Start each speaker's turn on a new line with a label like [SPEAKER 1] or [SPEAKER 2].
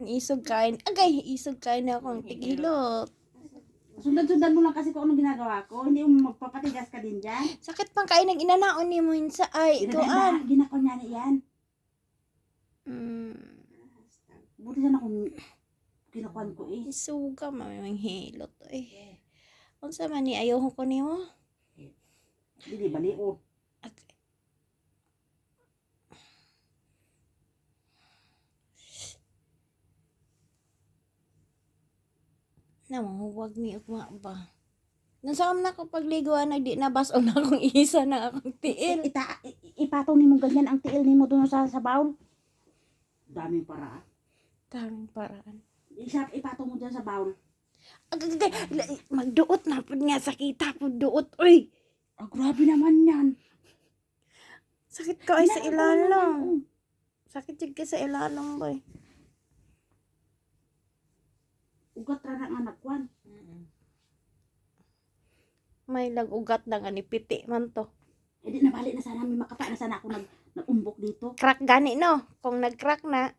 [SPEAKER 1] Isog kain. Agay, isog kain na akong tigilot.
[SPEAKER 2] Sundan-sundan mo lang kasi kung anong ginagawa ko. Hindi mo magpapatigas ka din dyan.
[SPEAKER 1] Sakit pang kain ng inanaon ni mo sa ay kuan.
[SPEAKER 2] Ginako niya na yan.
[SPEAKER 1] Mm.
[SPEAKER 2] Buti sana kung kinukuhan ko eh.
[SPEAKER 1] Isuga mamang hilot eh. Unsa man ni ayaw ko nimo?
[SPEAKER 2] Hindi bali o.
[SPEAKER 1] Okay. Namuhuwag ni ugma ba? Nasam na ko pagliguan nagdi na baso na akong isa na akong tiil.
[SPEAKER 2] Ipatong ni mo ganyan ang tiil ni mo doon sa bawl. Daming paraan.
[SPEAKER 1] Daming paraan.
[SPEAKER 2] Ipatong mo dyan sa bawl.
[SPEAKER 1] Agay, magduot na pud nga sakita pud duot oy.
[SPEAKER 2] Ah, grabe naman yan.
[SPEAKER 1] Sakit ko ay sa ilalong. Sakit jud ka sa ilalong boy.
[SPEAKER 2] Ugat ra nga nagkuhan.
[SPEAKER 1] May lag-ugat na nga ni piti man to.
[SPEAKER 2] Eh di nabalik na sana, may makapa na sana ako nag-umbok dito.
[SPEAKER 1] Crack gani no. Kung nag-crack na.